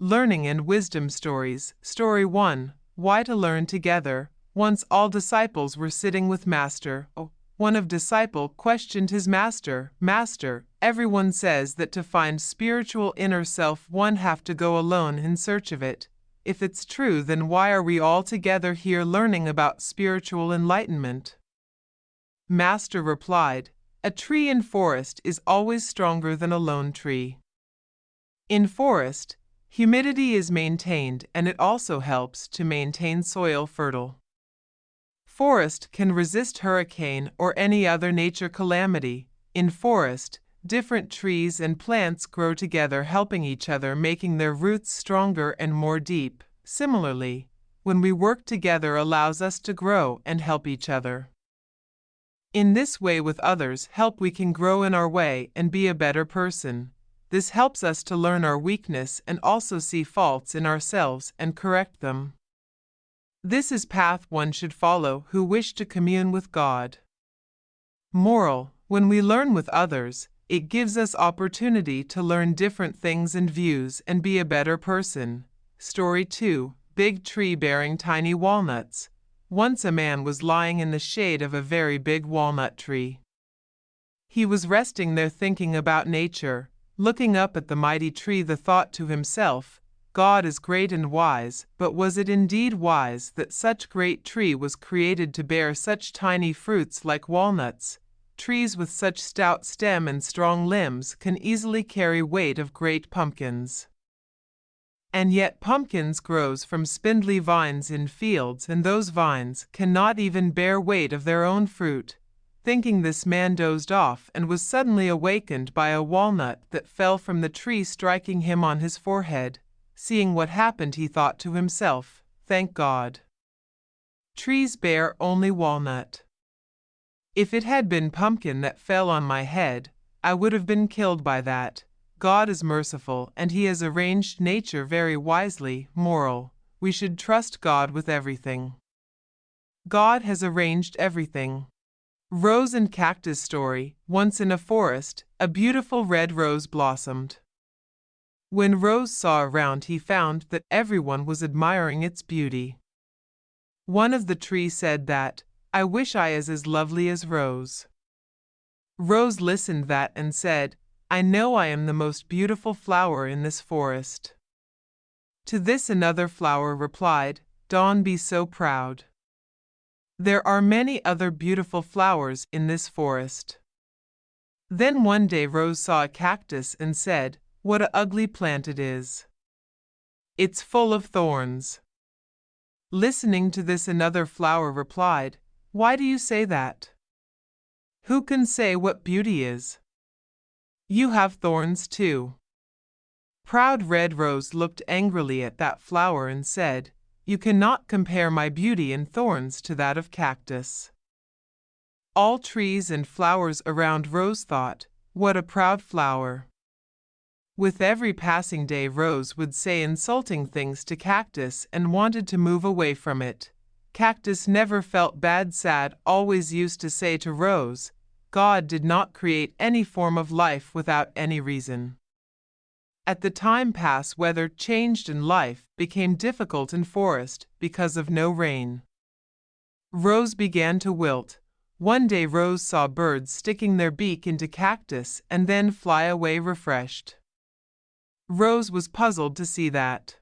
Learning and Wisdom Stories. Story 1. Why to Learn Together. Once all disciples were sitting with Master. One of disciple questioned his master, Master, everyone says that to find spiritual inner self one have to go alone in search of it. If it's true, then why are we all together here learning about spiritual enlightenment? Master replied, a tree in forest is always stronger than a lone tree. In forest, humidity is maintained and it also helps to maintain soil fertile. Forest can resist hurricane or any other nature calamity. In forest, different trees and plants grow together helping each other, making their roots stronger and more deep. Similarly, when we work together allows us to grow and help each other. In this way with others help we can grow in our way and be a better person. This helps us to learn our weakness and also see faults in ourselves and correct them. This is path one should follow who wish to commune with God. Moral: when we learn with others, it gives us opportunity to learn different things and views and be a better person. Story 2. Big Tree Bearing Tiny Walnuts. Once a man was lying in the shade of a very big walnut tree. He was resting there thinking about nature. Looking up at the mighty tree, the thought to himself, God is great and wise, but was it indeed wise that such great tree was created to bear such tiny fruits like walnuts? Trees with such stout stem and strong limbs can easily carry weight of great pumpkins. And yet pumpkins grows from spindly vines in fields, and those vines cannot even bear weight of their own fruit. Thinking this, man dozed off and was suddenly awakened by a walnut that fell from the tree, striking him on his forehead. Seeing what happened, he thought to himself, thank God. Trees bear only walnut. If it had been pumpkin that fell on my head, I would have been killed by that. God is merciful and He has arranged nature very wisely. Moral: we should trust God with everything. God has arranged everything. Rose and Cactus Story. Once in a forest, a beautiful red rose blossomed. When Rose saw around, he found that everyone was admiring its beauty. One of the trees said that, I wish I is as lovely as Rose. Rose listened that and said, I know I am the most beautiful flower in this forest. To this another flower replied, Don't be so proud. There are many other beautiful flowers in this forest. Then one day Rose saw a cactus and said, What an ugly plant it is. It's full of thorns. Listening to this another flower replied, Why do you say that? Who can say what beauty is? You have thorns too. Proud Red Rose looked angrily at that flower and said, You cannot compare my beauty and thorns to that of cactus. All trees and flowers around Rose thought, What a proud flower. With every passing day Rose would say insulting things to Cactus and wanted to move away from it. Cactus never felt bad, sad, always used to say to Rose, God did not create any form of life without any reason. At the time pass, weather changed and life became difficult in forest because of no rain. Rose began to wilt. One day Rose saw birds sticking their beak into Cactus and then fly away refreshed. Rose was puzzled to see that.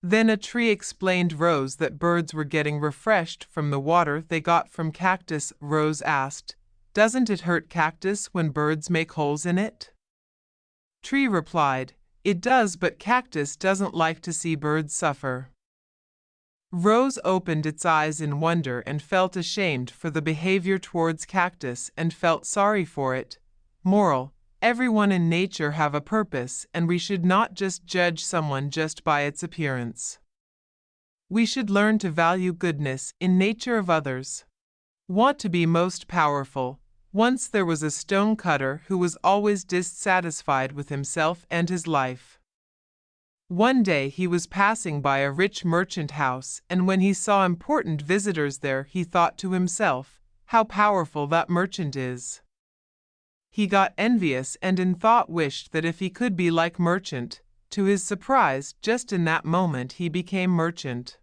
Then a tree explained Rose that birds were getting refreshed from the water they got from Cactus. Rose asked, Doesn't it hurt Cactus when birds make holes in it? Tree replied, It does, but Cactus doesn't like to see birds suffer. Rose opened its eyes in wonder and felt ashamed for the behavior towards Cactus and felt sorry for it. Moral: everyone in nature have a purpose and we should not just judge someone just by its appearance. We should learn to value goodness in nature of others. Want to be most powerful. Once there was a stone cutter who was always dissatisfied with himself and his life. One day he was passing by a rich merchant house, and when he saw important visitors there, he thought to himself, How powerful that merchant is. He got envious and in thought wished that if he could be like merchant, To his surprise, just in that moment he became merchant.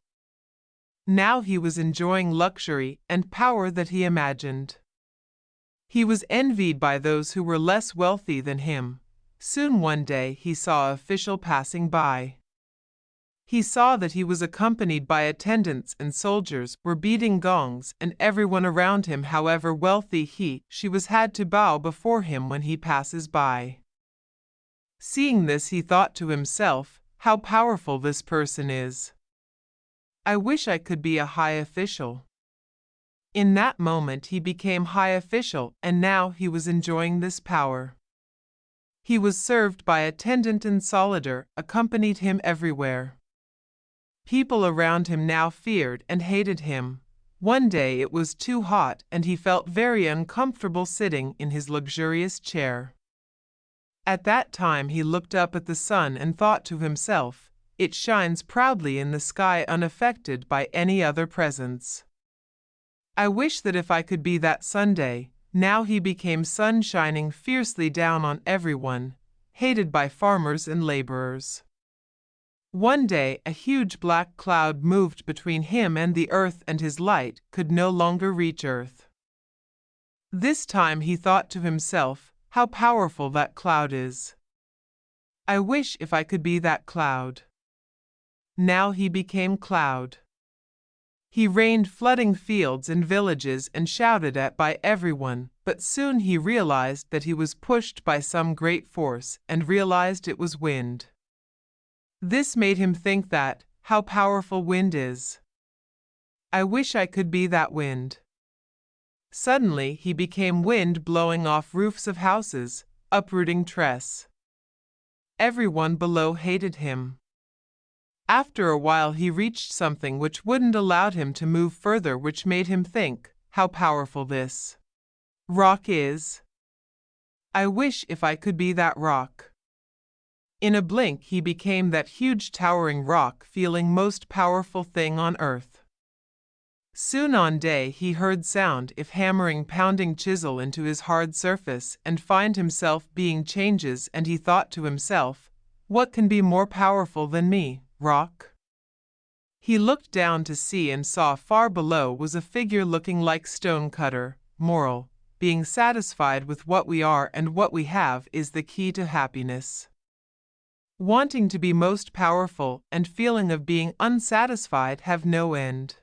Now he was enjoying luxury and power that he imagined. He was envied by those who were less wealthy than him. Soon one day he saw an official passing by. He saw that he was accompanied by attendants and soldiers were beating gongs, and everyone around him, however wealthy she was, had to bow before him when he passes by. Seeing this, he thought to himself, how powerful this person is. I wish I could be a high official. In that moment he became high official, and now he was enjoying this power. He was served by attendant and soldier, accompanied him everywhere. People around him now feared and hated him. One day it was too hot and he felt very uncomfortable sitting in his luxurious chair. At that time he looked up at the sun and thought to himself, it shines proudly in the sky unaffected by any other presence. I wish that if I could be that Sunday. Now he became sun shining fiercely down on everyone, hated by farmers and laborers. One day a huge black cloud moved between him and the earth, and his light could no longer reach earth. This time he thought to himself, how powerful that cloud is. I wish if I could be that cloud. Now he became cloud. He rained flooding fields and villages and shouted at by everyone, but soon he realized that he was pushed by some great force and realized it was wind. This made him think that, how powerful wind is. I wish I could be that wind. Suddenly he became wind, blowing off roofs of houses, uprooting trees. Everyone below hated him. After a while he reached something which wouldn't allow him to move further, which made him think, how powerful this rock is. I wish if I could be that rock. In a blink he became that huge towering rock, feeling most powerful thing on earth. Soon on day he heard sound if hammering, pounding chisel into his hard surface, and find himself being changes, and he thought to himself, what can be more powerful than me, rock? He looked down to see and saw far below was a figure looking like Stonecutter. Moral: being satisfied with what we are and what we have is the key to happiness. Wanting to be most powerful and feeling of being unsatisfied have no end.